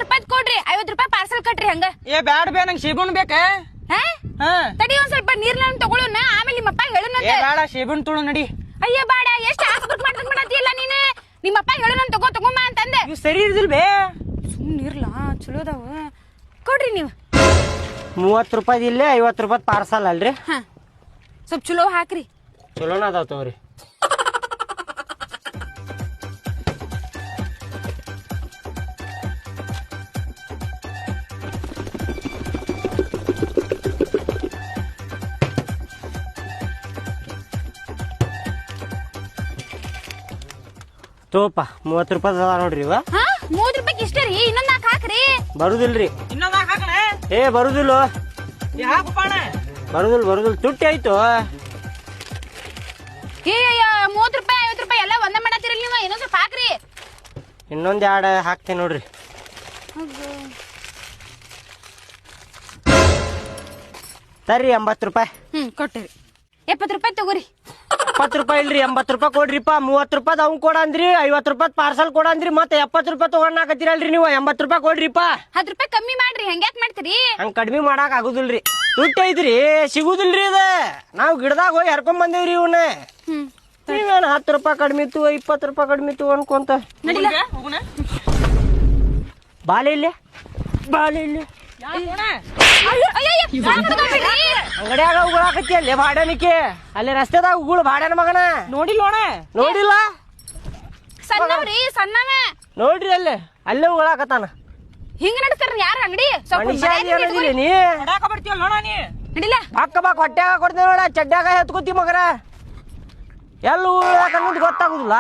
ರೂಪಾಯಿ ಕೊಡ್ರಿ, 50 ರೂಪಾಯಿ ಪಾರ್ಸಲ್ ಕಟ್ರಿ ಹಂಗ. ಏ ಬ್ಯಾಡ ಬೇ ನಂಗೆ ಸೇಬುನ್ ಬೇಕ. ತಡಿ ಒಂದ್ ಸ್ವಲ್ಪ ನೀರ್ನ ತಗೊಳ್ಳೋಣ, ಆಮೇಲೆ ನಿಮ್ಮಪ್ಪ ಹೇಳುನಂತೆ. ಬೇಡ ಸೇಬುನ್ ತುಳು ನಡಿ. ಅಯ್ಯ ಬಾಡ, ಎಷ್ಟು ಆಸ್ಪತ್ರೆ ಮಾಡತ್ತಿಲ್ಲ ನೀನು. ನಿಮ್ಮಪ್ಪ ಹೇಳುನಂತ ತಗೊಂಬ ಅಂತಂದೆ. ಇವ್ ಸರಿ ಇರ್ದಿಲ್ ಬೇ. ಸುಮ್ಮನೆ ಇರ್ಲಾ, ಚಲೋ ಅದಾವ ಕೊಡ್ರಿ ನೀವು. 30 ರೂಪಾಯಿ ಇಲ್ಲೇ, 50 ರೂಪಾಯಿ ಪಾರ್ಸಲ್ ಅಲ್ರಿ. ಸ್ವಲ್ಪ ಚಲೋ ಹಾಕ್ರಿ. ಚಲೋನ ಅದಾವ ತಗೋರಿ. ತೋಪ 30 ರೂಪಾಯಿ ಅದ ನೋಡ್ರಿ ಇವ. 30 ರೂಪಾಯಿ ಇಷ್ಟ ರೀ, ಇನ್ನೊಂದ್ 4 ಹಾಕ್ರಿ. ಬರುದಿಲ್ರಿ. ಇನ್ನೊಂದ್ ಹಾಕಣ. ಏ ಬರುದಿಲ್ಲ. ಬರುದಿಲ್ಲ ತುಟ್ಟಿ ಆಯ್ತು. ಏ 30 ರೂಪಾಯಿ 50 ರೂಪಾಯಿ ಎಲ್ಲ ಒಂದ ಮಾಡತ್ತಿರಲ್ಲ ನೀವು, ಇನ್ನೊಂದ್ ಸ್ವಲ್ಪ ಹಾಕ್ರಿ. ಇನ್ನೊಂದ್ 2 ಹಾಕ್ತೇನೆ ನೋಡ್ರಿ. ತರ್ರಿ 80 ರೂಪಾಯಿ. ಕೊಟ್ಟಿರಿ. 70 ರೂಪಾಯಿ ತಗೋರಿ. 70 ರೂಪಾಯಿ ಇಲ್ರಿ, 80 ರೂಪಾಯಿ ಕೊಡ್ರಿಪ್ಪ. 30 ರೂಪಾಯಿ ಅವ್ ಕೊಡಂದ್ರಿ, 50 ರೂಪಾಯಿ ಪಾರ್ಸಲ್ ಕೊಡಂದ್ರಿ, ಮತ್ತೆ 70 ರೂಪಾಯಿ ತಗೊಂಡಾಕತ್ತೀರಲ್ರಿ ನೀವು. 80 ರೂಪಾಯಿ ಕೊಡ್ರಿಪ್ಪ. 10 ರೂಪಾಯಿ ಕಮ್ಮಿ ಮಾಡ್ರಿ, ಹಂಗ್ಯಾಕ್ ಮಾಡ್ತೀರಿ? ಹಂಗ ಕಡಿಮೆ ಮಾಡಾಕ್ ಆಗುದಿಲ್ರಿ. ತುಟ್ಟಿ ಐತ್ರಿ, ಸಿಗುದಿಲ್ರಿ ಇದ. ನಾವ್ ಗಿಡದಾಗ ಹೋಗಿ ಹರ್ಕೊಂಡ್ ಬಂದೇವ್ರಿ ಇವನ್ನ. ನೀವೇನ್ 10 ರೂಪಾಯಿ ಕಡಿಮೆ ಇತ್ತು, 20 ರೂಪಾಯಿ ಕಡಿಮೆ ಇತ್ತು ಅನ್ಕೊಂತ ಬಾಲೆ ಇಲ್ಲೇ ಅಂಗಡಿಯಾಗ ಉಗುಳಾಕತ್ತಿ ಅಲ್ಲೇ ಬಾಡನಿಕೆ. ಅಲ್ಲಿ ರಸ್ತೆದಾಗ ಉಗುಳು ಬಾಡ್ಯಾನ ಮಗನ. ನೋಡಿಲ್ಲ ಸಣ್ಣವ್ರಿ, ಸಣ್ಣವ ನೋಡ್ರಿ ಅಲ್ಲೇ ಉಗುಳಾಕತ್ತಾನ. ಹಿಂಗ ನಡ್ಸ್ತಾರ ಯಾರ ಅಂಗಡಿ? ನೀ ನಡಿಲ ಬಾಕ ಬಾಕ್ ಹೊಟ್ಟ್ಯಾಗ ಕೊಡ್ತೇವೆ ನೋಡ, ಚಡ್ಡ್ಯಾಗ ಎತ್ಕೋತಿ ಮಗರ. ಎಲ್ಲ ಉಗುಳಾಕ ಗೊತ್ತಾಗುದಿಲ್ಲ.